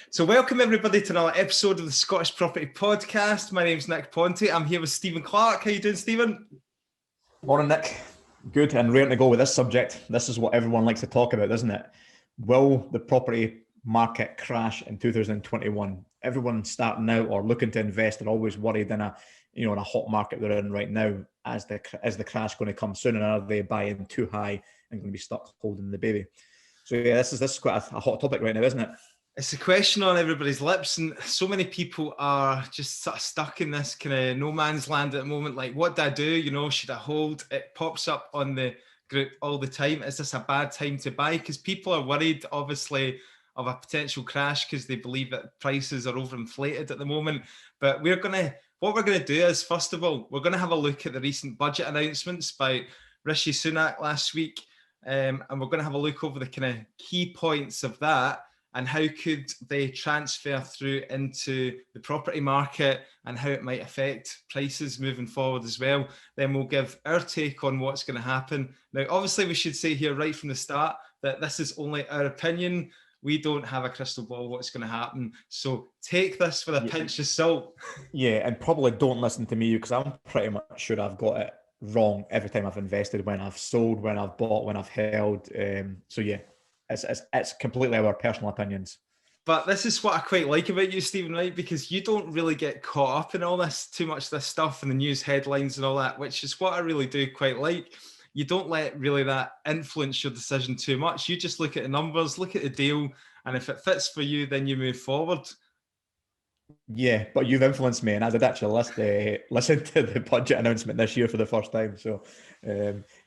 So welcome everybody to another episode of the Scottish Property Podcast. My name's Nick Ponty. I'm here with Stephen Clark. How you doing, Stephen? Morning, Nick. Good, and raring to go with this subject. This is what everyone likes to talk about, isn't it? Will the property market crash in 2021? Everyone starting out or looking to invest are always worried in a hot market they're in right now. Is the crash going to come soon, and are they buying too high and going to be stuck holding the baby? So yeah, this is quite a hot topic right now, isn't it? It's a question on everybody's lips, and so many people are just sort of stuck in this kind of no man's land at the moment. Like, what do I do? Should I hold? It pops up on the group all the time. Is this a bad time to buy? Because people are worried, obviously, of a potential crash because they believe that prices are overinflated at the moment. But what we're gonna do is, first of all, we're gonna have a look at the recent budget announcements by Rishi Sunak last week, and we're gonna have a look over the kind of key points of that. And how could they transfer through into the property market and how it might affect prices moving forward as well. Then we'll give our take on what's going to happen. Now, obviously, we should say here right from the start that this is only our opinion. We don't have a crystal ball what's going to happen. So take this with a pinch of salt. Yeah, and probably don't listen to me because I'm pretty much sure I've got it wrong every time I've invested, when I've sold, when I've bought, when I've held. So yeah. It's completely our personal opinions. But this is what I quite like about you, Stephen, right? Because you don't really get caught up in all this, too much this stuff and the news headlines and all that, which is what I really do quite like. You don't let really that influence your decision too much. You just look at the numbers, look at the deal, and if it fits for you, then you move forward. Yeah, but you've influenced me, and I did actually listen to the budget announcement this year for the first time. So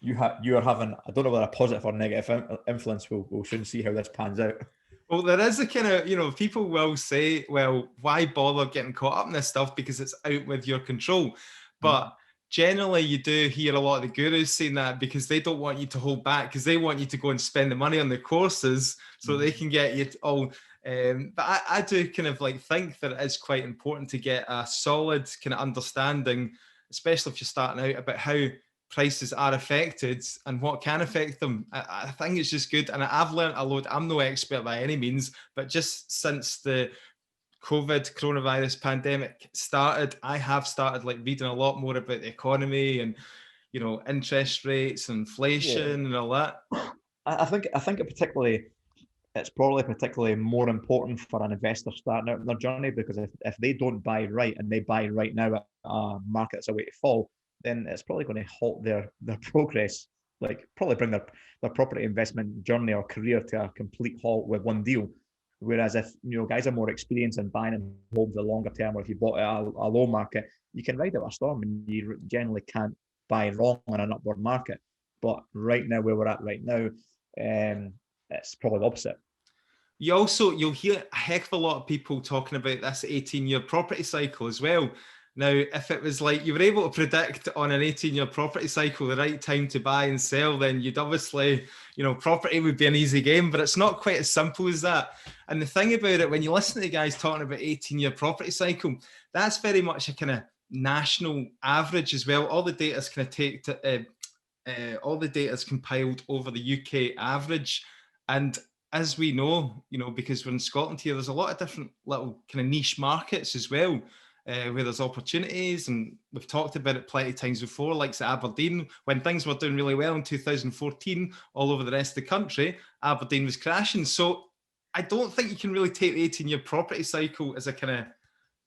you are having, I don't know whether a positive or negative influence. We'll soon see how this pans out. Well, there is a kind of, people will say, well, why bother getting caught up in this stuff because it's out with your control. But generally, you do hear a lot of the gurus saying that because they don't want you to hold back, because they want you to go and spend the money on the courses so they can get you all. But I do kind of think that it is quite important to get a solid kind of understanding, especially if you're starting out, about how prices are affected and what can affect them. I think it's just good. And I've learned a lot. I'm no expert by any means, but just since the coronavirus pandemic started, I have started reading a lot more about the economy and, interest rates, inflation and all that. I think it's probably particularly more important for an investor starting out in their journey, because if they don't buy right and they buy right now at a market that's a way to fall, then it's probably going to halt their progress, probably bring their property investment journey or career to a complete halt with one deal. Whereas if guys are more experienced in buying and holding the longer term, or if you bought at a low market, you can ride out a storm, and you generally can't buy wrong on an upward market. But right now, where we're at right now, it's probably the opposite. You'll hear a heck of a lot of people talking about this 18-year property cycle as well. Now, if it was like you were able to predict on an 18-year property cycle the right time to buy and sell, then you'd obviously, property would be an easy game, but it's not quite as simple as that. And the thing about it, when you listen to the guys talking about 18-year property cycle, that's very much a kind of national average as well. All the data is kind of all the data is compiled over the UK average. And as we know, because we're in Scotland here, there's a lot of different little kind of niche markets as well, where there's opportunities. And we've talked about it plenty of times before, like Aberdeen, when things were doing really well in 2014, all over the rest of the country, Aberdeen was crashing. So I don't think you can really take the 18-year property cycle as a kind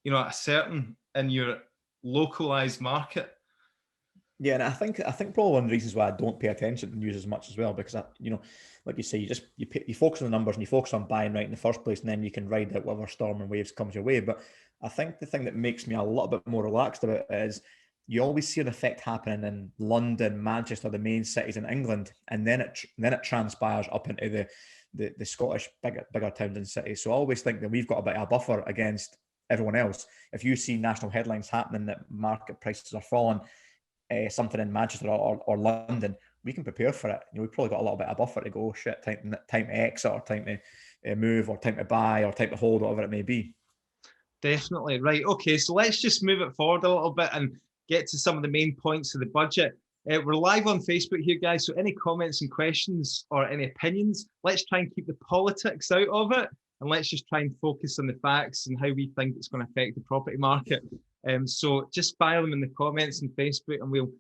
of, a certain in your localized market. Yeah, and I think probably one of the reasons why I don't pay attention to news as much as well, because like you say, you focus on the numbers and you focus on buying right in the first place, and then you can ride out whatever storm and waves comes your way. But I think the thing that makes me a little bit more relaxed about it is you always see an effect happening in London, Manchester, the main cities in England, and then it transpires up into the Scottish bigger towns and cities. So I always think that we've got a bit of a buffer against everyone else. If you see national headlines happening that market prices are falling, something in Manchester or London, we can prepare for it. We've probably got a little bit of buffer to go, shit, time to exit, or time to move, or time to buy, or time to hold, whatever it may be. Definitely. Right. Okay, so let's just move it forward a little bit and get to some of the main points of the budget. We're live on Facebook here, guys, so any comments and questions or any opinions, let's try and keep the politics out of it. and let's just try and focus on the facts and how we think it's going to affect the property market. So just fire them in the comments on Facebook, and we'll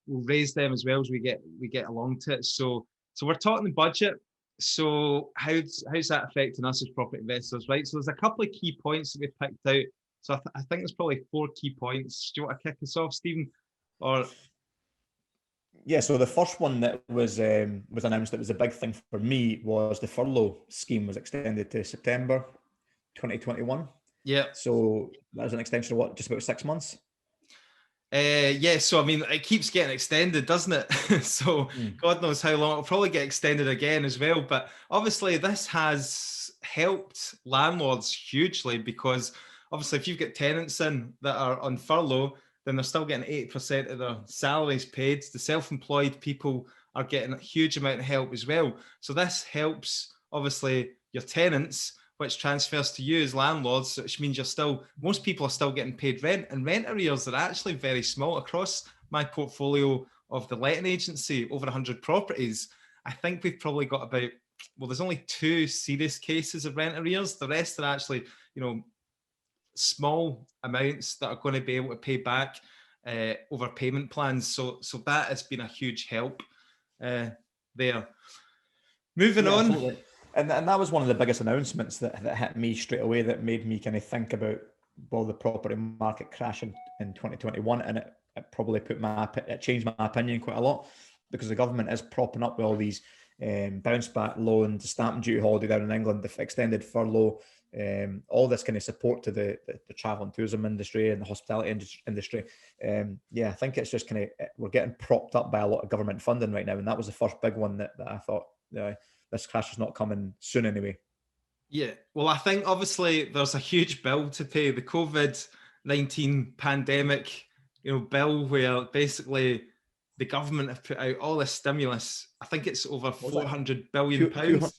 raise them as well as we get along to it. So we're talking the budget. So how's that affecting us as property investors, right? So there's a couple of key points that we picked out. So I think there's probably 4 key points. Do you want to kick us off, Stephen? Or yeah, so the first one that was announced that was a big thing for me was the furlough scheme was extended to September 2021. yeah. So that was an extension of what, just about 6 months? Yeah, so I mean, it keeps getting extended, doesn't it? So God knows how long. It'll probably get extended again as well. But obviously, this has helped landlords hugely, because obviously, if you've got tenants in that are on furlough, then they're still getting 80% of their salaries paid. The self-employed people are getting a huge amount of help as well. So this helps, obviously, your tenants, which transfers to you as landlords, which means most people are still getting paid rent, and rent arrears are actually very small across my portfolio of the letting agency, over 100 properties. I think we've probably got there's only 2 serious cases of rent arrears. The rest are actually, small amounts that are going to be able to pay back over payment plans. So that has been a huge help there. Moving on. Absolutely. And that was one of the biggest announcements that hit me straight away, that made me kind of think about, well, the property market crashing in 2021, and it probably changed my opinion quite a lot, because the government is propping up with all these bounce back loans, stamp duty holiday down in England, the extended furlough, all this kind of support to the travel and tourism industry and the hospitality industry. I think it's just kind of, we're getting propped up by a lot of government funding right now, and that was the first big one that I thought, this crash is not coming soon anyway. Yeah, well, I think obviously there's a huge bill to pay, the COVID-19 pandemic, bill, where basically the government have put out all this stimulus. I think it's over 400 billion pounds.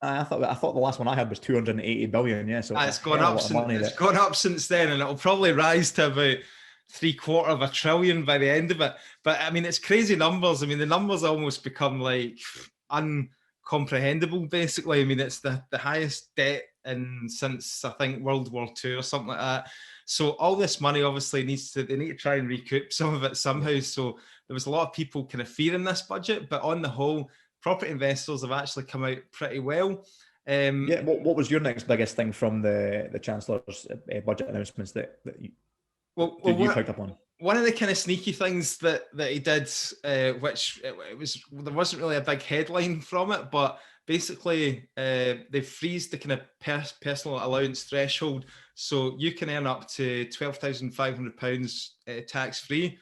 I thought the last one I had was 280 billion. Yeah, so it's gone up. It's gone up since then, and it'll probably rise to about $750 billion by the end of it. But I mean, it's crazy numbers. I mean, the numbers almost become like uncomprehendable. Basically, I mean, it's the highest debt since I think World War II or something like that. So all this money obviously they need to try and recoup some of it somehow. So there was a lot of people kind of fearing this budget, but on the whole, property investors have actually come out pretty well. What was your next biggest thing from the Chancellor's budget announcements that you picked up on? One of the kind of sneaky things that he did, which there wasn't really a big headline from it, but basically they freezed the kind of personal allowance threshold, so you can earn up to £12,500 tax free.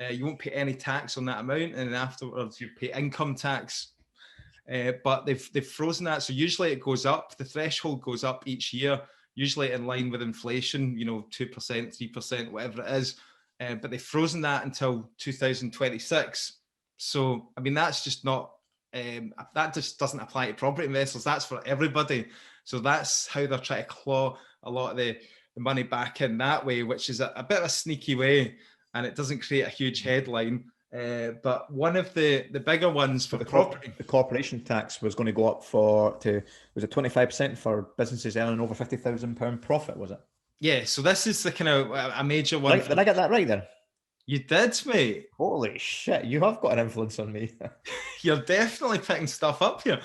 You won't pay any tax on that amount, and then afterwards you pay income tax. But they've frozen that, so usually it goes up. The threshold goes up each year, usually in line with inflation, 2%, 3%, whatever it is. But they've frozen that until 2026. So, I mean, that's just not, that just doesn't apply to property investors. That's for everybody. So that's how they're trying to claw a lot of the money back in that way, which is a bit of a sneaky way, and it doesn't create a huge headline. But one of the bigger ones for property, the corporation tax was going to go up was it 25% for businesses earning over £50,000 profit, was it? Yeah, so this is the kind of a major one. Did I get that right then? You did, mate. Holy shit, you have got an influence on me. You're definitely picking stuff up here.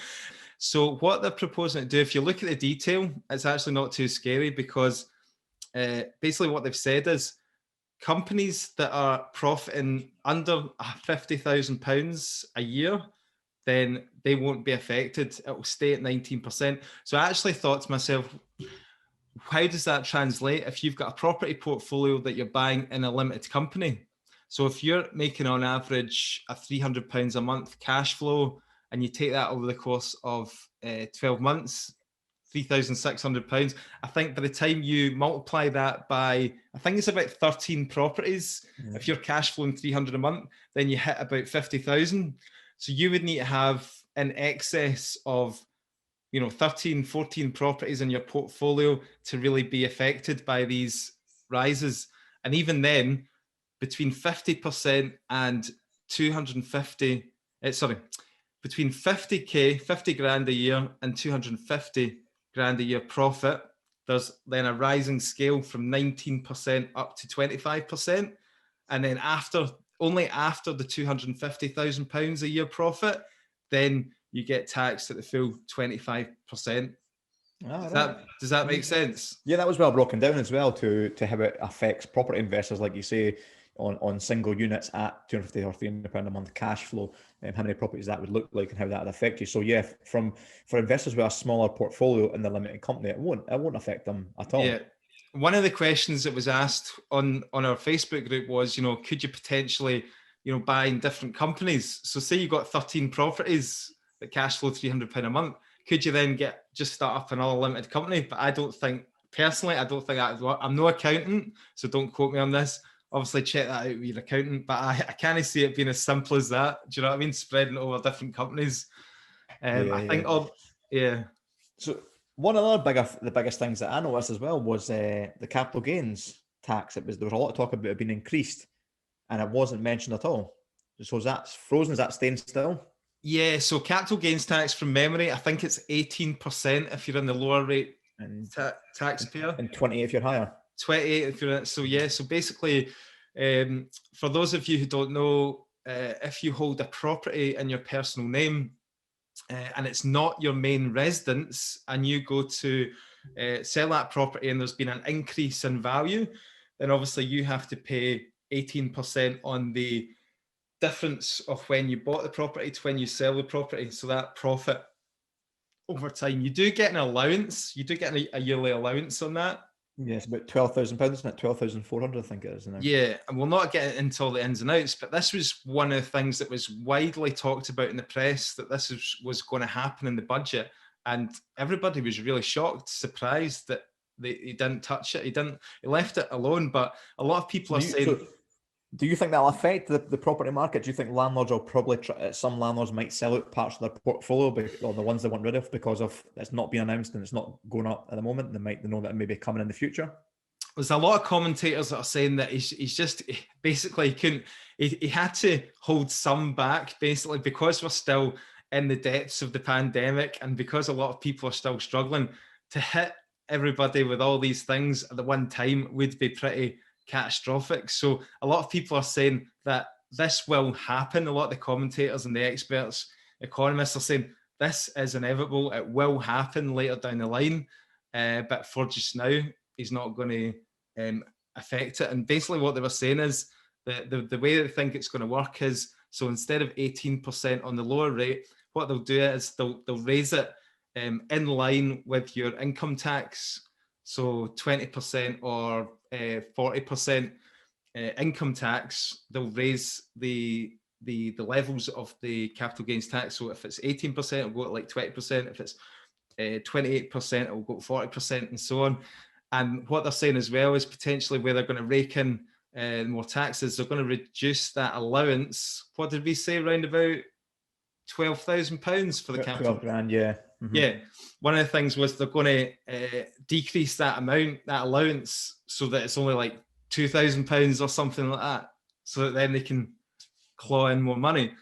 So what they're proposing to do, if you look at the detail, it's actually not too scary, because basically what they've said is companies that are profiting under £50,000 a year, then they won't be affected. It will stay at 19%. So I actually thought to myself, how does that translate if you've got a property portfolio that you're buying in a limited company? So if you're making on average a £300 a month cash flow, and you take that over the course of 12 months, £3,600. I think by the time you multiply that by, I think it's about 13 properties. Mm. If you're cash flowing 300 a month, then you hit about 50,000. So you would need to have in excess of 13, 14 properties in your portfolio to really be affected by these rises. And even then, between 50% and 250, between 50 grand a year and 250 grand a year profit, there's then a rising scale from 19% up to 25%. And then only after the £250,000 a year profit, then you get taxed at the full 25%. Does that make sense? Yeah, that was well broken down as well to how it affects property investors, like you say, on single units at 250 or £300 a month cash flow, and how many properties that would look like and how that would affect you. So yeah, for investors with a smaller portfolio in the limited company, it won't affect them at all. Yeah. One of the questions that was asked on our Facebook group was, could you potentially, buy in different companies? So say you got 13 properties that cash flow £300 a month. Could you then just start up another limited company? But I don't think that would work. I'm no accountant, so don't quote me on this. Obviously, check that out with your accountant. But I can't see it being as simple as that. Do you know what I mean? Spreading over different companies. I think, yeah. So one of the biggest things that I noticed as well was the capital gains tax. There was a lot of talk about it being increased, and it wasn't mentioned at all. So is that frozen? Is that staying still? Yeah, so capital gains tax from memory, I think it's 18% if you're in the lower rate taxpayer. And 28 if you're higher. 28 if you're in, so basically, for those of you who don't know, if you hold a property in your personal name and it's not your main residence, and you go to sell that property and there's been an increase in value, then obviously you have to pay 18% on the difference of when you bought the property to when you sell the property. So that profit over time, you do get an allowance. You do get a yearly allowance on that. Yeah, it's about £12,000, isn't it? 12,400, I think it is. Yeah, and we'll not get into all the ins and outs, but this was one of the things that was widely talked about in the press, that this was going to happen in the budget, and everybody was really shocked, surprised that he didn't touch it. He left it alone. But a lot of people are saying. Do you think that'll affect the property market? Do you think landlords will probably some landlords might sell out parts of their portfolio, or the ones they want rid of, because of it's not being announced and it's not going up at the moment? They know that it may be coming in the future. There's a lot of commentators that are saying that he's just basically he had to hold some back, basically, because we're still in the depths of the pandemic, and because a lot of people are still struggling, to hit everybody with all these things at the one time would be pretty catastrophic. So a lot of people are saying that this will happen. A lot of the commentators and the experts, economists, are saying this is inevitable. It will happen later down the line, but for just now, he's not going to affect it. And basically what they were saying is that the way they think it's going to work is, so instead of 18% on the lower rate, what they'll do is they'll raise it in line with your income tax. So 20% or 40% income tax, they'll raise the levels of the capital gains tax. So if it's 18%, it'll go to like 20%. If it's 28%, it'll go to 40%, and so on. And what they're saying as well is potentially where they're going to rake in more taxes, they're going to reduce that allowance. What did we say? Around about £12,000 for the capital. 12 grand, yeah. Mm-hmm. Yeah. One of the things was they're going to decrease that amount, that allowance, so that it's only like £2,000 or something like that, so that then they can claw in more money.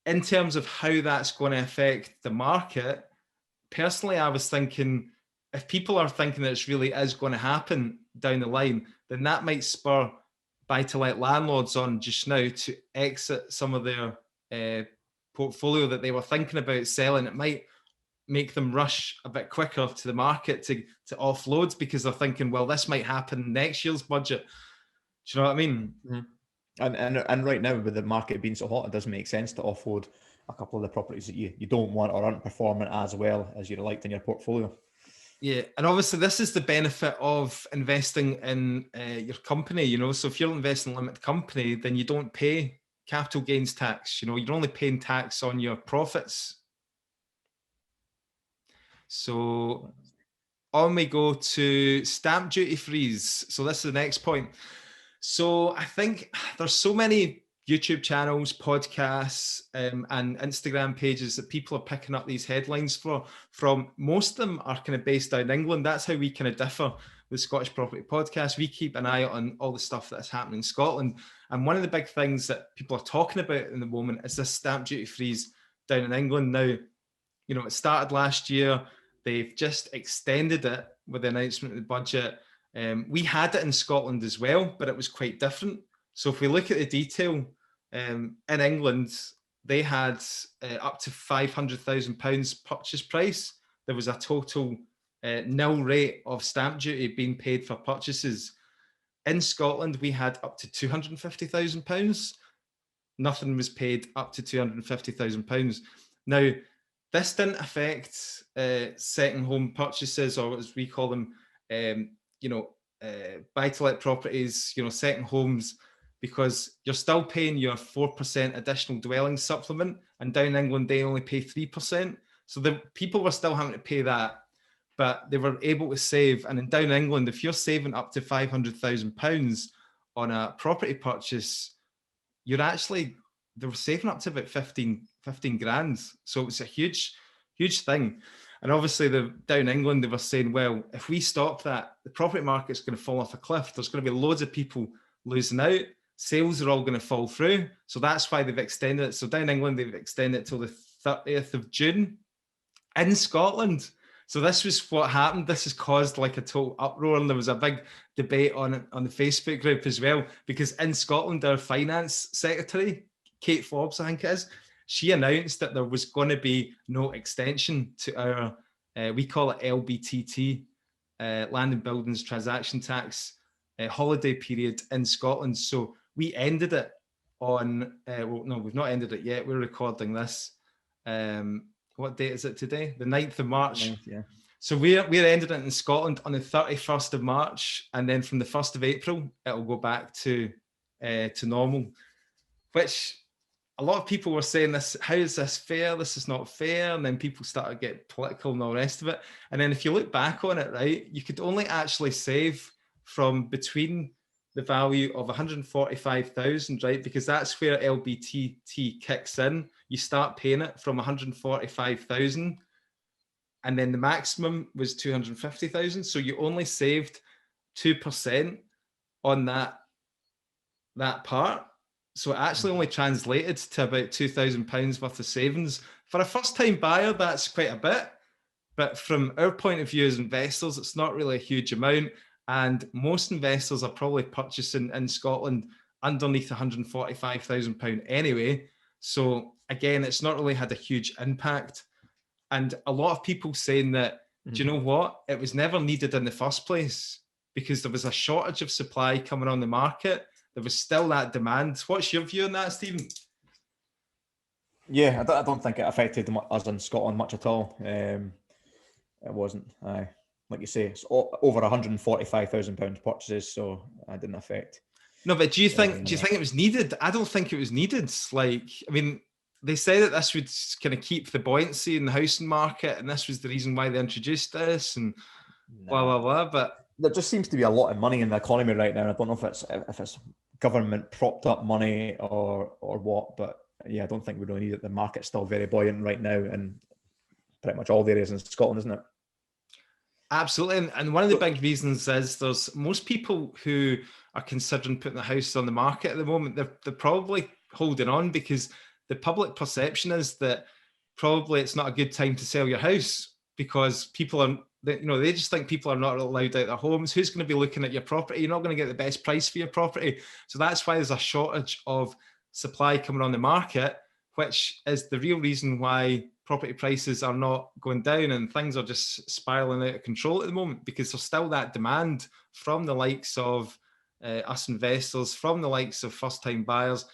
In terms of how that's going to affect the market, personally, I was thinking, if people are thinking that it really is going to happen down the line, then that might spur buy-to-let landlords on just now to exit some of their portfolio that they were thinking about selling. It might make them rush a bit quicker to the market to offload, because they're thinking, well, this might happen next year's budget. Do you know what I mean? Mm-hmm. And right now, with the market being so hot, it doesn't make sense to offload a couple of the properties that you don't want or aren't performing as well as you'd liked in your portfolio. Yeah, and obviously this is the benefit of investing in your company, so if you're investing in a limited company, then you don't pay capital gains tax. You're only paying tax on your profits. So on we go to stamp duty freeze. So this is the next point. So I think there's so many YouTube channels, podcasts, and Instagram pages that people are picking up these headlines from. Most of them are kind of based out in England. That's how we kind of differ with Scottish Property Podcast. We keep an eye on all the stuff that's happening in Scotland. And one of the big things that people are talking about in the moment is this stamp duty freeze down in England. Now, it started last year. they've just extended it with the announcement of the budget. We had it in Scotland as well, but it was quite different. So if we look at the detail, in England, they had up to £500,000 purchase price. There was a total nil rate of stamp duty being paid for purchases. In Scotland, we had up to £250,000. Nothing was paid up to £250,000. Now, this didn't affect second home purchases, or as we call them, buy-to-let properties, second homes, because you're still paying your 4% additional dwelling supplement, and down in England they only pay 3%. So the people were still having to pay that, but they were able to save. And in down in England, if you're saving up to £500,000 on a property purchase, they were saving up to about 15 grand. So it was a huge thing. And obviously down in England, they were saying, well, if we stop that, the property market's going to fall off a cliff. There's going to be loads of people losing out. Sales are all going to fall through. So that's why they've extended it. So down in England, they've extended it till the 30th of June. In Scotland, so this was what happened. This has caused like a total uproar, and there was a big debate on it on the Facebook group as well, because in Scotland, our finance secretary, Kate Forbes, I think it is, she announced that there was going to be no extension to our, we call it LBTT, Land and Buildings Transaction Tax holiday period in Scotland. So we ended it on, well, no, we've not ended it yet. We're recording this. What date is it today? The 9th of March. 9th, yeah. So we're ended it in Scotland on the 31st of March. And then from the 1st of April, it'll go back to normal, which a lot of people were saying this, how is this fair? This is not fair. And then people started to get political and all the rest of it. And then if you look back on it, right, you could only actually save from between the value of 145,000, right? Because that's where LBTT kicks in. You start paying it from 145,000, and then the maximum was 250,000. So you only saved 2% on that part. So it actually only translated to about £2,000 worth of savings. For a first-time buyer, that's quite a bit. But from our point of view as investors, it's not really a huge amount. And most investors are probably purchasing in Scotland underneath £145,000 anyway. So again, it's not really had a huge impact. And a lot of people saying that, do you know what? It was never needed in the first place because there was a shortage of supply coming on the market. There was still that demand. What's your view on that, Stephen? Yeah, I don't think it affected us in Scotland much at all. It wasn't. Like you say, it's over £145,000 purchases, so it didn't affect. No, but do you think it was needed? I don't think it was needed. Like, I mean, they said that this would kind of keep the buoyancy in the housing market, and this was the reason why they introduced this, and blah blah blah. But there just seems to be a lot of money in the economy right now. I don't know if it's government propped up money or what, but yeah, I don't think we really need it. The market's still very buoyant right now, and pretty much all the areas in Scotland, isn't it? Absolutely, and one of the big reasons is there's most people who are considering putting the house on the market at the moment. They're probably holding on because the public perception is that probably it's not a good time to sell your house because people are, they just think people are not allowed out their homes. Who's going to be looking at your property? You're not going to get the best price for your property. So that's why there's a shortage of supply coming on the market, which is the real reason why property prices are not going down and things are just spiraling out of control at the moment, because there's still that demand from the likes of us investors, from the likes of first-time buyers.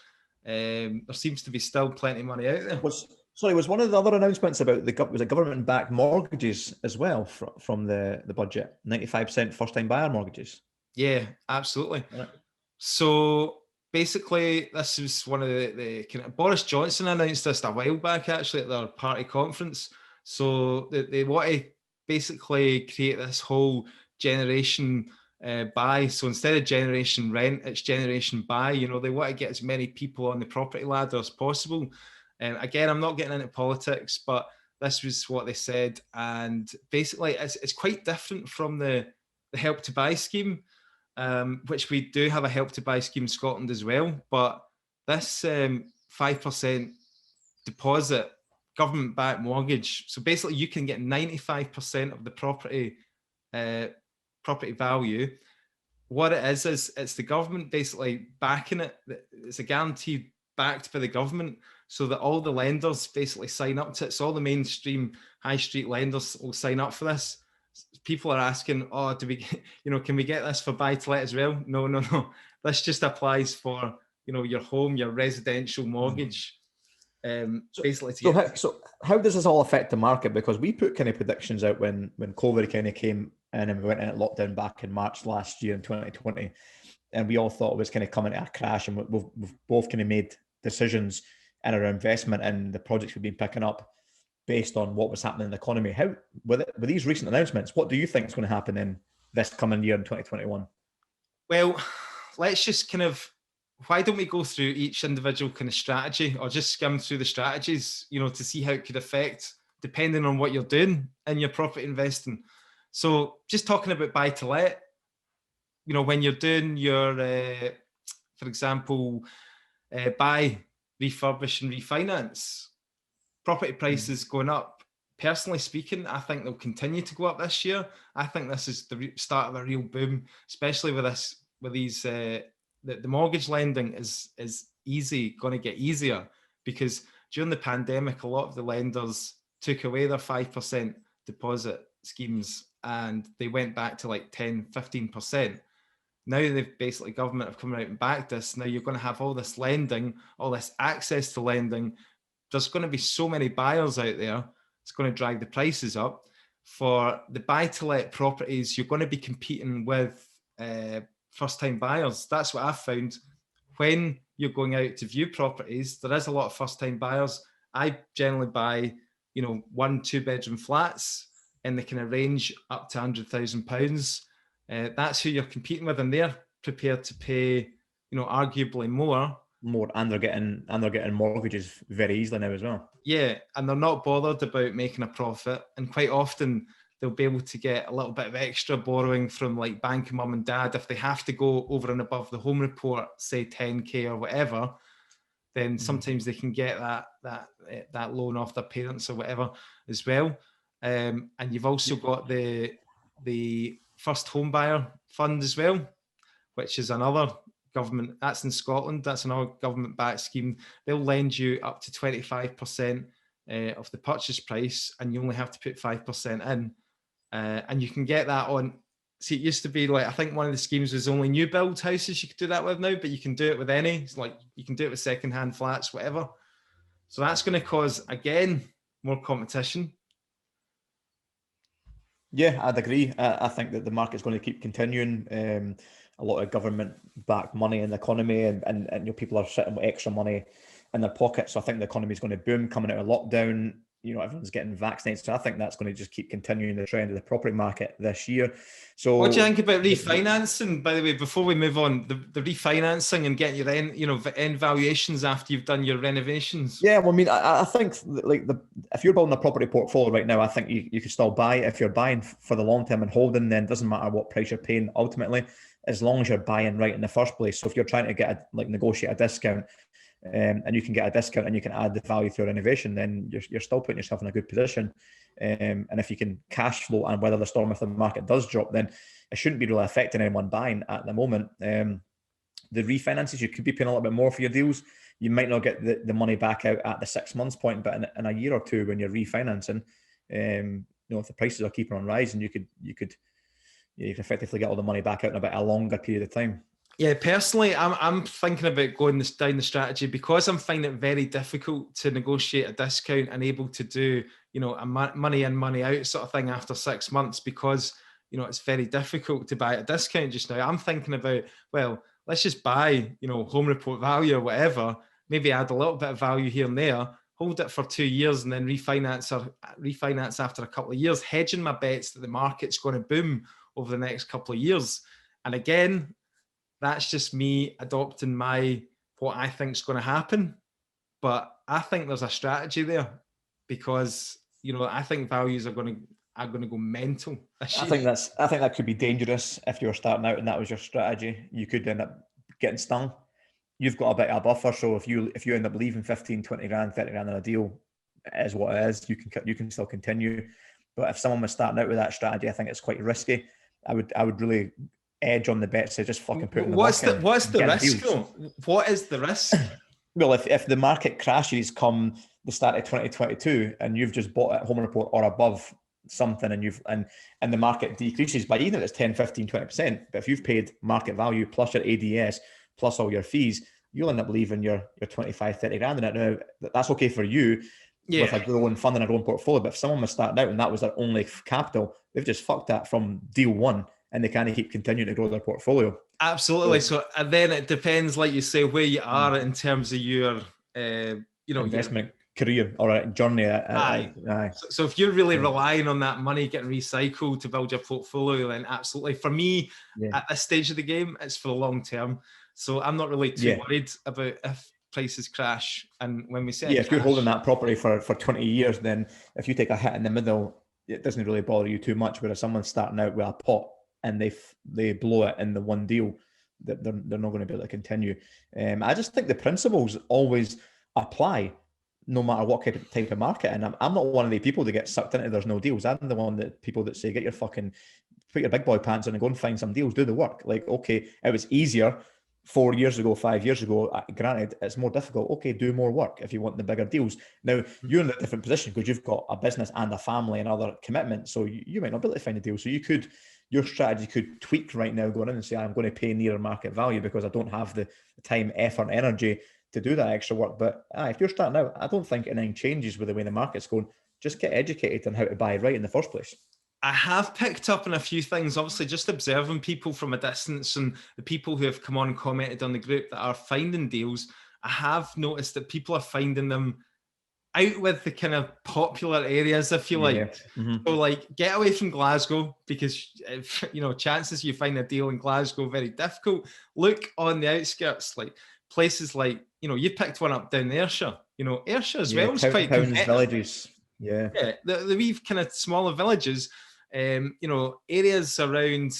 There seems to be still plenty of money out there. Was one of the other announcements about was it government-backed mortgages as well from the budget? 95% first-time buyer mortgages. Yeah, absolutely. Right. So basically, this was one of the kind of, Boris Johnson announced this a while back actually at their party conference. So they want to basically create this whole generation buy. So instead of generation rent, it's generation buy. They want to get as many people on the property ladder as possible. Again, I'm not getting into politics, but this was what they said. And basically, it's quite different from the Help to Buy scheme, which we do have a Help to Buy scheme in Scotland as well. But this 5% deposit government-backed mortgage. So basically, you can get 95% of the property value. What it is it's the government basically backing it. It's a guarantee backed by the government, so that all the lenders basically sign up to it. So all the mainstream high street lenders will sign up for this. People are asking, oh, do we, can we get this for buy to let as well? No. This just applies for, your home, your residential mortgage. Basically, so how does this all affect the market? Because we put kind of predictions out when COVID kind of came in, and we went in lockdown back in March last year in 2020, and we all thought it was kind of coming to a crash, and we've both kind of made decisions in our investment and the projects we've been picking up based on what was happening in the economy. How with these recent announcements, what do you think is going to happen in this coming year in 2021? Well, let's just why don't we go through each individual kind of strategy, or just skim through the strategies, to see how it could affect depending on what you're doing in your property investing. So just talking about buy to let, when you're doing your, for example, buy, refurbish and refinance, property prices going up. Personally speaking, I think they'll continue to go up this year. I think this is the start of a real boom, especially with these. The mortgage lending is going to get easier, because during the pandemic, a lot of the lenders took away their 5% deposit schemes and they went back to like 10, 15%. Now they've basically, government have come out and backed this. Now you're going to have all this lending, all this access to lending. There's going to be so many buyers out there. It's going to drag the prices up. For the buy-to-let properties, you're going to be competing with first-time buyers. That's what I've found. When you're going out to view properties, there is a lot of first-time buyers. I generally buy, 1-2 bedroom flats, and they can range up to £100,000. That's who you're competing with, and they're prepared to pay, arguably more, and they're getting mortgages very easily now as well. Yeah, and they're not bothered about making a profit, and quite often they'll be able to get a little bit of extra borrowing from like bank and mum and dad. If they have to go over and above the home report, say 10k or whatever, then sometimes they can get that loan off their parents or whatever as well. And you've also got the first home buyer fund as well, which is another government, that's in Scotland, that's another government-backed scheme. They'll lend you up to 25% of the purchase price, and you only have to put 5% in. And you can get that on, see, it used to be like, I think one of the schemes was only new build houses you could do that with now, but you can do it with any. It's like, you can do it with second-hand flats, whatever. So that's going to cause, again, more competition. Yeah, I'd agree. I think that the market's going to keep continuing. A lot of government-backed money in the economy, and people are sitting with extra money in their pockets. So I think the economy is going to boom coming out of lockdown. Everyone's getting vaccinated. So I think that's going to just keep continuing the trend of the property market this year. So what do you think about refinancing, by the way, before we move on, the refinancing and getting your end valuations after you've done your renovations? Yeah, well, I mean, I think if you're building a property portfolio right now, I think you can still buy. If you're buying for the long term and holding, then it doesn't matter what price you're paying ultimately, as long as you're buying right in the first place. So if you're trying to negotiate a discount, and you can get a discount and you can add the value to your renovation, then you're still putting yourself in a good position. And if you can cash flow and weather the storm if the market does drop, then it shouldn't be really affecting anyone buying at the moment. The refinances, you could be paying a little bit more for your deals. You might not get the money back out at the 6 months point, but in a year or two when you're refinancing, if the prices are keeping on rising, you could effectively get all the money back out in about a longer period of time. Yeah, personally, I'm thinking about going down the strategy, because I'm finding it very difficult to negotiate a discount and able to do, a money in, money out sort of thing after 6 months, because, it's very difficult to buy at a discount just now. I'm thinking about, well, let's just buy, home report value or whatever, maybe add a little bit of value here and there, hold it for 2 years and then refinance after a couple of years, hedging my bets that the market's going to boom over the next couple of years. And again, that's just me adopting what I think is going to happen. But I think there's a strategy there, because, I think values are going to go mental. I think that could be dangerous if you were starting out and that was your strategy. You could end up getting stung. You've got a bit of a buffer. So if you end up leaving 15, 20 grand, 30 grand in a deal, it is what it is. You can still continue. But if someone was starting out with that strategy, I think it's quite risky. I would really edge on the bet, say just fucking put in the what's work in. What's the risk deals. though? What is the risk? Well, if the market crashes come the start of 2022 and you've just bought at Home Report or above something and the market decreases by even if it's 10, 15, 20%, but if you've paid market value plus your ADS plus all your fees, you'll end up leaving your 25, 30 grand in it. Now, that's okay for you with a growing fund and a growing portfolio, but if someone was starting out and that was their only capital, they've just fucked that from deal one and they kind of keep continuing to grow their portfolio. Absolutely. So and then it depends, like you say, where you are in terms of your, investment career or a journey. Aye. So if you're really relying on that money getting recycled to build your portfolio, then absolutely. For me, at this stage of the game, it's for the long term. So I'm not really too worried about if prices crash. And when we say if you're holding that property for 20 years, then if you take a hit in the middle, it doesn't really bother you too much. Whereas someone's starting out with a pot and they blow it in the one deal, that they're not going to be able to continue. I just think the principles always apply no matter what type of market. And I'm not one of the people that get sucked into there's no deals. I'm the one that people that say put your big boy pants on and go and find some deals, do the work. Like, okay, it was easier 4 years ago, 5 years ago. Granted, it's more difficult. Okay, do more work if you want the bigger deals. Now, you're in a different position because you've got a business and a family and other commitments. So you might not be able to find a deal. So your strategy could tweak right now going in and say, I'm going to pay nearer market value because I don't have the time, effort, and energy to do that extra work. But if you're starting out, I don't think anything changes with the way the market's going. Just get educated on how to buy right in the first place. I have picked up on a few things, obviously just observing people from a distance and the people who have come on and commented on the group that are finding deals. I have noticed that people are finding them out with the kind of popular areas, if you like. Mm-hmm. So like get away from Glasgow because, chances you find a deal in Glasgow very difficult. Look on the outskirts, like places like, you picked one up down Ayrshire. Ayrshire as well is quite competitive. Villages. Yeah, the wee kind of smaller villages, areas around,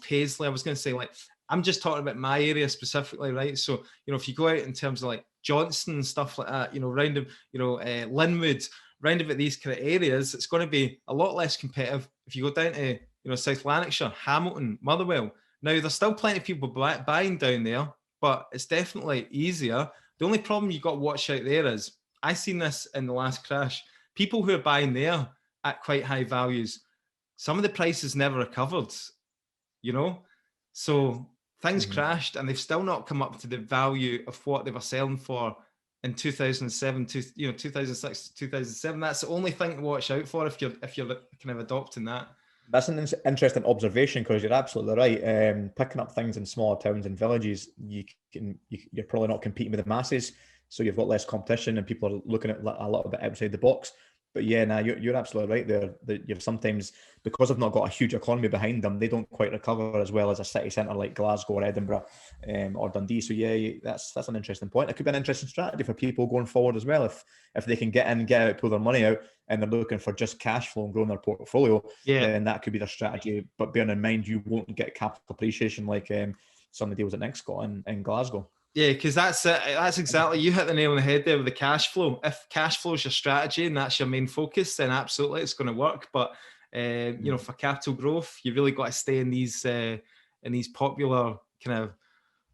Paisley. I was going to say, like, I'm just talking about my area specifically, right? So, if you go out in terms of like Johnston and stuff like that, Linwood, round about these kind of areas, it's going to be a lot less competitive. If you go down to, South Lanarkshire, Hamilton, Motherwell, now there's still plenty of people buying down there, but it's definitely easier. The only problem you got to watch out there is, I seen this in the last crash, people who are buying there at quite high values, some of the prices never recovered, So things crashed and they've still not come up to the value of what they were selling for in 2007, 2006, 2007. That's the only thing to watch out for if you're kind of adopting that. That's an interesting observation because you're absolutely right. Picking up things in smaller towns and villages, you're probably not competing with the masses, so you've got less competition and people are looking at a little bit outside the box. But you're absolutely right there. That you're sometimes, because they've not got a huge economy behind them, they don't quite recover as well as a city centre like Glasgow or Edinburgh or Dundee. So that's an interesting point. It could be an interesting strategy for people going forward as well. If they can get in, get out, pull their money out, and they're looking for just cash flow and growing their portfolio, then that could be their strategy. But bearing in mind, you won't get capital appreciation like some of the deals that Nick's got in Glasgow. Yeah, because that's exactly, you hit the nail on the head there with the cash flow. If cash flow is your strategy and that's your main focus, then absolutely it's going to work. But for capital growth, you really got to stay in these popular kind of,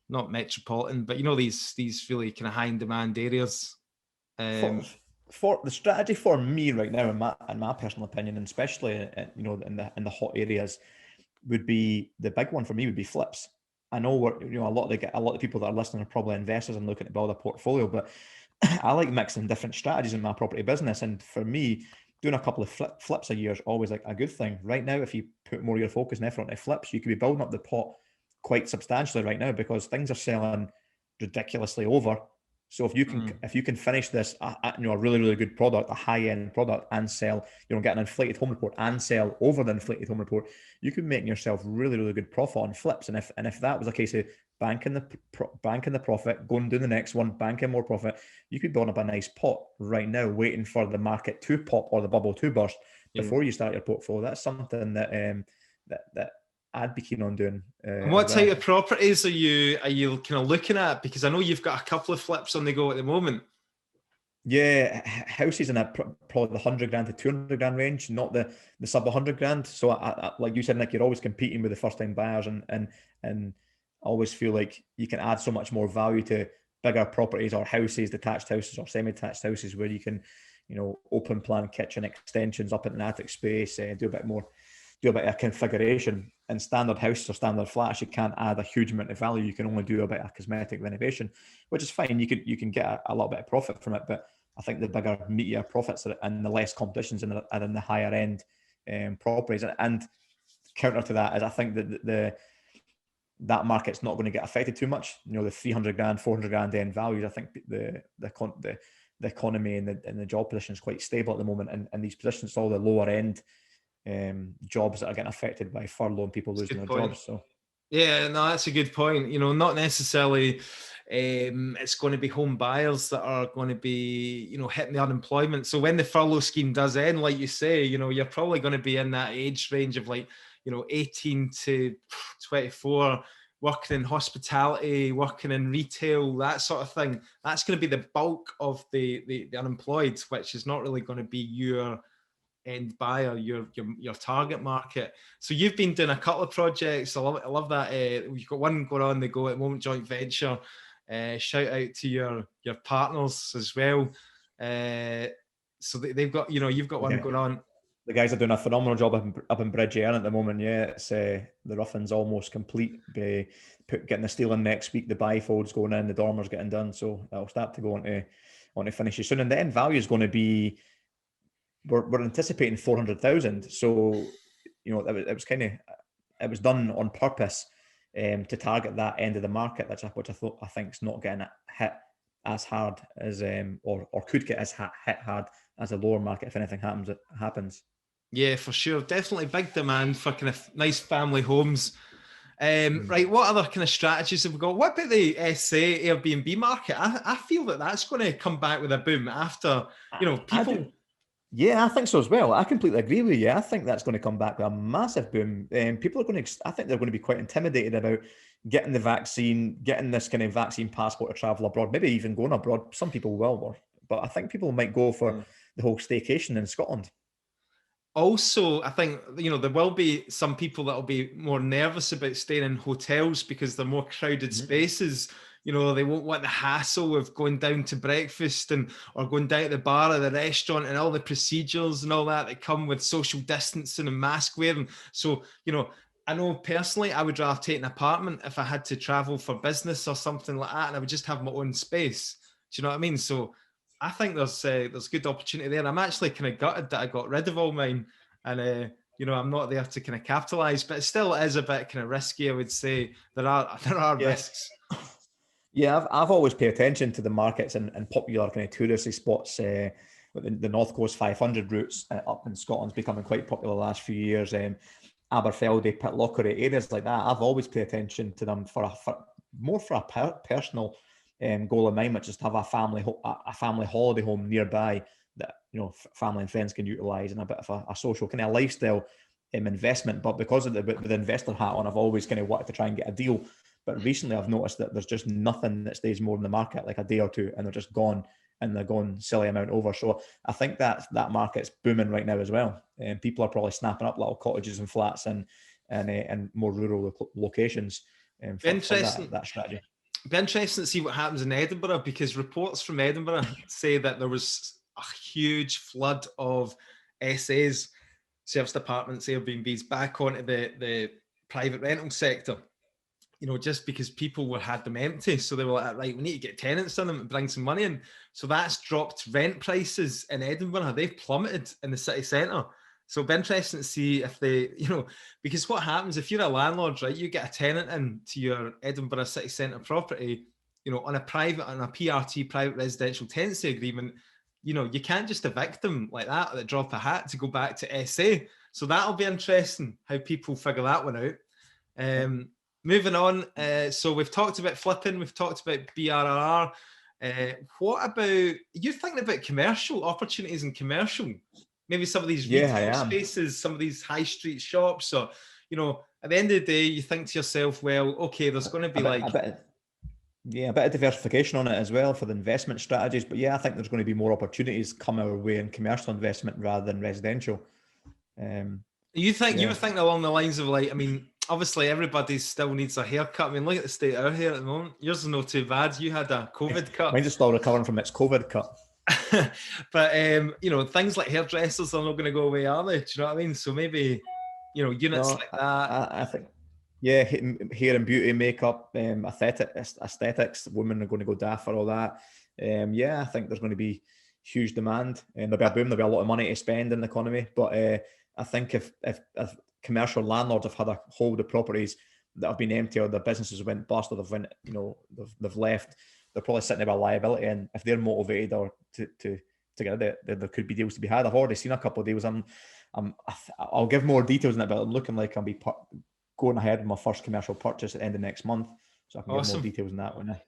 not metropolitan, but these really kind of high in demand areas. For the strategy for me right now, in my personal opinion, and especially in the hot areas, would be the big one for me would be flips. I know a lot of people that are listening are probably investors and looking to build a portfolio, but I like mixing different strategies in my property business. And for me, doing a couple of flips a year is always like a good thing. Right now, if you put more of your focus and effort into flips, you could be building up the pot quite substantially right now because things are selling ridiculously over. So if you can finish this, a really, really good product, a high-end product, and sell, get an inflated home report and sell over the inflated home report, you could make yourself really, really good profit on flips. And if that was a case of banking the profit, go and do the next one, banking more profit, you could build up a nice pot right now, waiting for the market to pop or the bubble to burst before you start your portfolio. That's something that I'd be keen on doing. And what type of properties are you kind of looking at? Because I know you've got a couple of flips on the go at the moment. Yeah, houses in a probably the 100 grand to 200 grand range, not the sub 100 grand. So like you said, Nick, you're always competing with the first time buyers, and I always feel like you can add so much more value to bigger properties or houses, detached houses or semi-detached houses, where you can, open plan kitchen extensions up in an attic space, do a bit of configuration. In standard houses or standard flats, you can't add a huge amount of value. You can only do a bit of cosmetic renovation, which is fine. You can get a little bit of profit from it, but I think the bigger, meatier profits and the less competitions are in the higher end properties. And counter to that is, I think that that market's not going to get affected too much. The 300 grand, 400 grand end values. I think the economy and the job position is quite stable at the moment, and these positions, all the lower end jobs that are getting affected by furlough and people losing their jobs. So yeah, no, that's a good point. Not necessarily it's going to be home buyers that are going to be, hitting the unemployment. So when the furlough scheme does end, like you say, you're probably going to be in that age range of 18 to 24, working in hospitality, working in retail, that sort of thing. That's going to be the bulk of the unemployed, which is not really going to be your end buyer, your target market. So you've been doing a couple of projects. I love that. We've got one going on the go at the moment, joint venture. Shout out to your partners as well. So they've got, you've got one going on. The guys are doing a phenomenal job up in Bridgend at the moment. Yeah, it's the roughing's almost complete. Getting the steel in next week, the bifolds going in, the dormers getting done. So that'll start to go onto finishes soon. And the end value is going to be, we're anticipating 400,000. So it was done on purpose to target that end of the market, which I think is not getting hit as hard as or could get as hit hard as the lower market if anything happens. Yeah, for sure. Definitely big demand for kind of nice family homes. Right, what other kind of strategies have we got? What about the SA Airbnb market? I feel that's going to come back with a boom after, people. Yeah, I think so as well. I completely agree with you. I think that's going to come back with a massive boom. People are going to, I think they're going to be quite intimidated about getting the vaccine, getting this kind of vaccine passport to travel abroad, maybe even going abroad. Some people will, but I think people might go for the whole staycation in Scotland. Also, I think, there will be some people that will be more nervous about staying in hotels because they're more crowded spaces. They won't want the hassle of going down to breakfast or going down to the bar or the restaurant and all the procedures and all that come with social distancing and mask wearing. So, I know personally I would rather take an apartment if I had to travel for business or something like that, and I would just have my own space. Do you know what I mean? So I think there's good opportunity there. I'm actually kind of gutted that I got rid of all mine, and I'm not there to kind of capitalize, but it still is a bit kind of risky. I would say there are risks. Yeah, I've always paid attention to the markets and popular kind of touristy spots. The North Coast 500 routes up in Scotland's becoming quite popular the last few years. Aberfeldy, Pitlochry, areas like that. I've always paid attention to them for a personal goal of mine, which is to have a family holiday home nearby that family and friends can utilise, and a bit of a social kind of lifestyle investment. But because of the investor hat on, I've always kind of wanted to try and get a deal. But recently I've noticed that there's just nothing that stays more in the market like a day or two, and they're just gone, and they're going silly amount over. So I think that market's booming right now as well. And people are probably snapping up little cottages and flats and more rural locations for that strategy. Be interesting to see what happens in Edinburgh, because reports from Edinburgh say that there was a huge flood of SAs, serviced apartments, Airbnbs, back onto the private rental sector. Just because people had them empty. So they were like, right, we need to get tenants in them and bring some money in. So that's dropped rent prices in Edinburgh. They've plummeted in the city centre. So it'll be interesting to see if they, because what happens if you're a landlord, right? You get a tenant into your Edinburgh city centre property, on a PRT, private residential tenancy agreement, you can't just evict them like that at the drop of a hat to go back to SA. So that'll be interesting how people figure that one out. Moving on, so we've talked about flipping, we've talked about BRR. What about, you're thinking about commercial opportunities in commercial? Maybe some of these retail spaces, some of these high street shops, or, at the end of the day, you think to yourself, well, okay, there's going to be Yeah, a bit of diversification on it as well for the investment strategies. But yeah, I think there's going to be more opportunities come our way in commercial investment rather than residential. You think you Yeah. were thinking along the lines of like, I mean, obviously everybody still needs a haircut. I mean, look at the state of our hair at the moment. Yours is not too bad. You had a COVID cut. Mine's still recovering from its COVID cut. But things like hairdressers are not going to go away, are they? Do you know what I mean? So maybe, units No, like that. I think, yeah, hair and beauty, makeup, aesthetics, women are going to go daft for all that. Yeah, I think there's going to be huge demand, and there'll be a boom. There'll be a lot of money to spend in the economy. But I think if commercial landlords have had a hold of properties that have been empty, or their businesses went bust, or they've left, they're probably sitting there with a liability. And if they're motivated or to get rid of it, there could be deals to be had. I've already seen a couple of deals. I'll give more details on it, but I'm looking like I'll be going ahead with my first commercial purchase at the end of next month, so I can give more details on that when I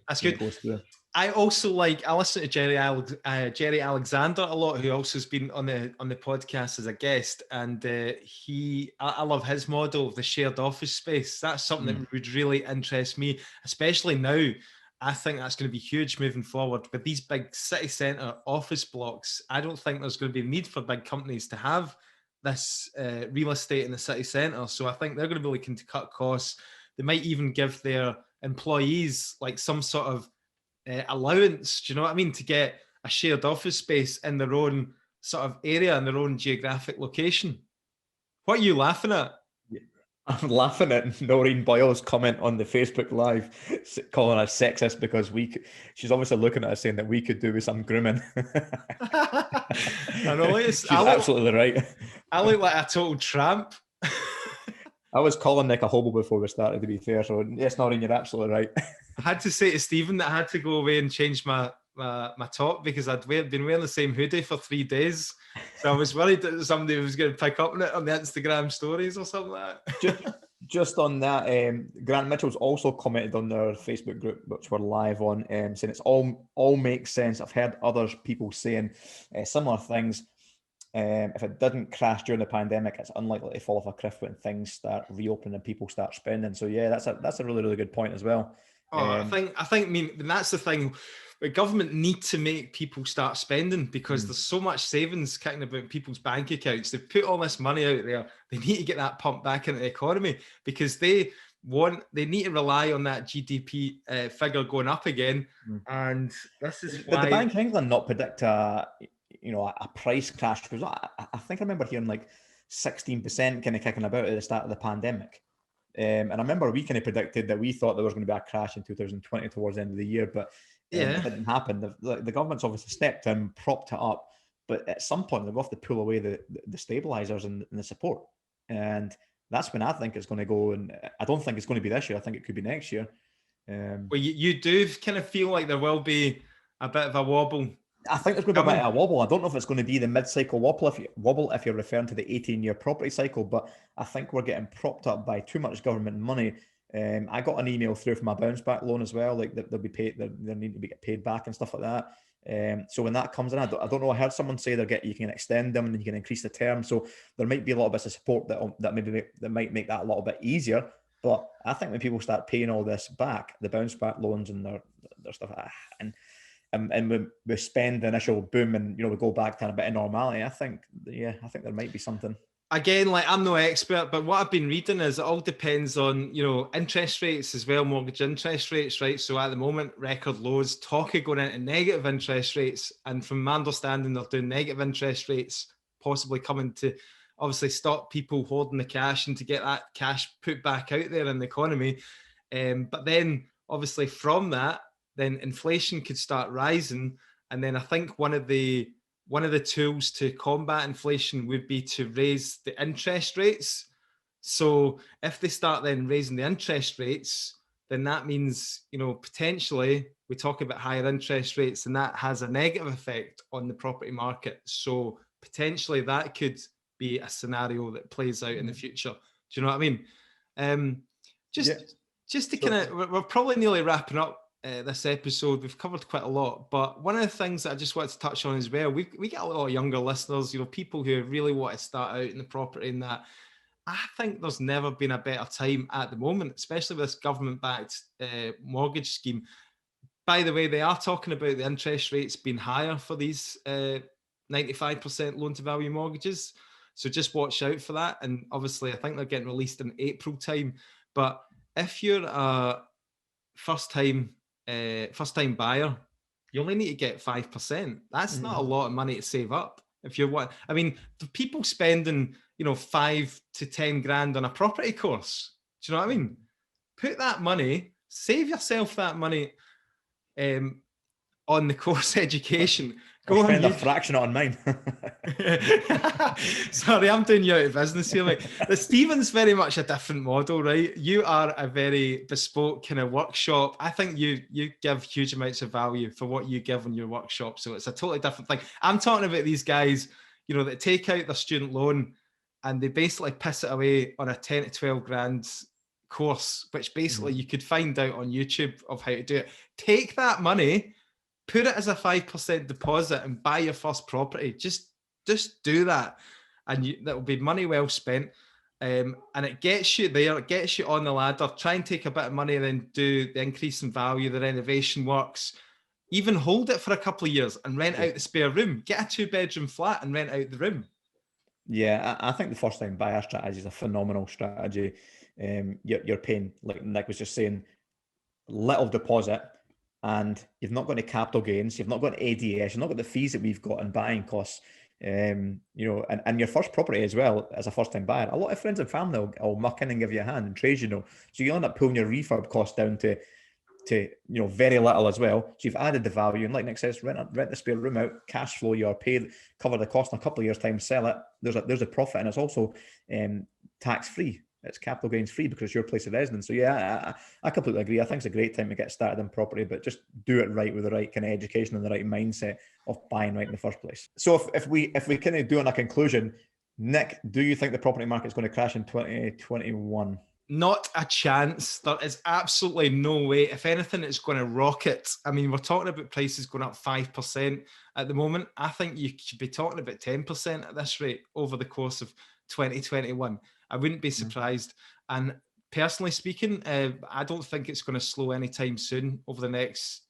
That's good. goes through. I also I listen to Jerry Alexander a lot, who also has been on the podcast as a guest, and I love his model of the shared office space. That's something that would really interest me, especially now. I think that's going to be huge moving forward with these big city centre office blocks. I don't think there's going to be a need for big companies to have this real estate in the city centre. So I think they're going to be looking to cut costs. They might even give their employees like some sort of allowance, do you know what I mean, to get a shared office space in their own sort of area, in their own geographic location. What are you laughing at? I'm laughing at Noreen Boyle's comment on the Facebook Live, calling us sexist because she's obviously looking at us saying that we could do with some grooming. I know, she's absolutely right. I look like a total tramp. I was calling Nick a hobo before we started, to be fair. So yes, Noreen, you're absolutely right. I had to say to Stephen that I had to go away and change my top because I'd been wearing the same hoodie for 3 days. So I was worried that somebody was going to pick up on it on the Instagram stories or something like that. Just on that, Grant Mitchell's also commented on their Facebook group, which we're live on, saying it's all makes sense. I've heard other people saying similar things. If it didn't crash during the pandemic, it's unlikely to fall off a cliff when things start reopening and people start spending. So yeah, that's a really, really good point as well. I mean, that's the thing. The government need to make people start spending because there's so much savings kicking about in people's bank accounts. They've put all this money out there. They need to get that pumped back into the economy because they need to rely on that GDP figure going up again. And this is why... Did the Bank of England not predict a price crash? Because I think I remember hearing like 16% kind of kicking about at the start of the pandemic. And I remember we kind of predicted that we thought there was going to be a crash in 2020 towards the end of the year, but it didn't happen. The government's obviously stepped in, propped it up, but at some point they're going to have to pull away the stabilizers and the support. And that's when I think it's going to go. And I don't think it's going to be this year. I think it could be next year. Well, you do kind of feel like there will be a bit of a wobble. I think there's going to be a bit of a wobble. I don't know if it's going to be the mid-cycle wobble if you're referring to the 18-year property cycle, but I think we're getting propped up by too much government money. I got an email through from my bounce back loan as well, like they'll be paid, they need to be get paid back and stuff like that. So when that comes in, I don't know. I heard someone say you can extend them and you can increase the term. So there might be a lot of bits of support that might make that a little bit easier. But I think when people start paying all this back, the bounce back loans and their stuff, and we spend the initial boom and we go back to a bit of normality, I think there might be something. Again, like I'm no expert, but what I've been reading is it all depends on interest rates as well, mortgage interest rates, right? So at the moment, record lows, talk of going into negative interest rates, and from my understanding, they're doing negative interest rates, possibly coming to obviously stop people holding the cash and to get that cash put back out there in the economy. But then obviously from that, then inflation could start rising. And then I think one of the tools to combat inflation would be to raise the interest rates. So if they start then raising the interest rates, then that means, potentially we talk about higher interest rates and that has a negative effect on the property market. So potentially that could be a scenario that plays out in the future. Do you know what I mean? Just to kind of, we're probably nearly wrapping up this episode. We've covered quite a lot, but one of the things that I just wanted to touch on as well, we get a lot of younger listeners, people who really want to start out in the property and that. I think there's never been a better time at the moment, especially with this government-backed mortgage scheme. By the way, they are talking about the interest rates being higher for these 95% loan-to-value mortgages. So just watch out for that. And obviously, I think they're getting released in April time. But if you're a first-time buyer, you only need to get 5%. That's not a lot of money to save up. If you're what I mean, the people spending 5 to 10 grand on a property course. Do you know what I mean? Put that money, save yourself that money on the course education. Or spend a fraction on mine. Sorry, I'm doing you out of business here. Like, the Stephen's very much a different model, right? You are a very bespoke kind of workshop. I think you give huge amounts of value for what you give in your workshop. So it's a totally different thing. I'm talking about these guys, that take out their student loan and they basically piss it away on a 10 to 12 grand course, which basically you could find out on YouTube of how to do it. Take that money, put it as a 5% deposit and buy your first property. Just do that. And that will be money well spent. And it gets you there, it gets you on the ladder. Try and take a bit of money and then do the increase in value, the renovation works. Even hold it for a couple of years and rent out the spare room. Get a 2-bedroom flat and rent out the room. Yeah, I think the first time buyer strategy is a phenomenal strategy. You're paying, like Nick was just saying, little deposit, and you've not got any capital gains, you've not got ADS, you've not got the fees that we've got in buying costs. And your first property as well as a first time buyer, a lot of friends and family will muck in and give you a hand and trade, so you end up pulling your refurb cost down to very little as well. So you've added the value, and like Nick says, rent the spare room out, cash flow, you're paid, cover the cost in a couple of years' time, sell it. There's a profit, and it's also tax free. It's capital gains free because it's your place of residence. So yeah, I completely agree. I think it's a great time to get started in property, but just do it right with the right kind of education and the right mindset of buying right in the first place. So if we kind of do on a conclusion, Nick, do you think the property market is going to crash in 2021? Not a chance. There is absolutely no way. If anything, it's going to rocket. I mean, we're talking about prices going up 5% at the moment. I think you should be talking about 10% at this rate over the course of 2021. I wouldn't be surprised. And personally speaking, I don't think it's going to slow anytime soon over the next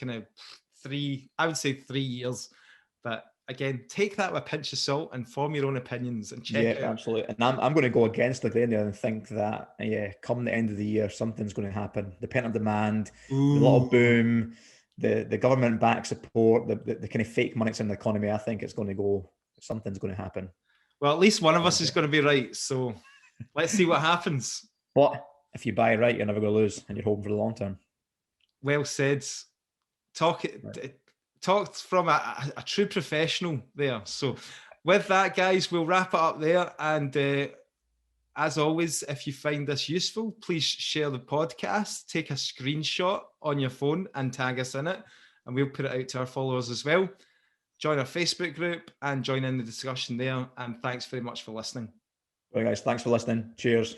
kind of 3 years. But again, take that with a pinch of salt and form your own opinions and check it out. Absolutely. And I'm going to go against the grain there and think that, come the end of the year, something's going to happen. The pent-up demand, the little boom, the government-backed support, the kind of fake money that's in the economy, I think it's going to go, something's going to happen. Well, at least one of us is going to be right. So let's see what happens. But if you buy right, you're never going to lose and you're hoping for the long term. Well said. Talked from a true professional there. So with that, guys, we'll wrap it up there. And as always, if you find this useful, please share the podcast, take a screenshot on your phone and tag us in it. And we'll put it out to our followers as well. Join our Facebook group and join in the discussion there. And thanks very much for listening. Well, guys, thanks for listening. Cheers.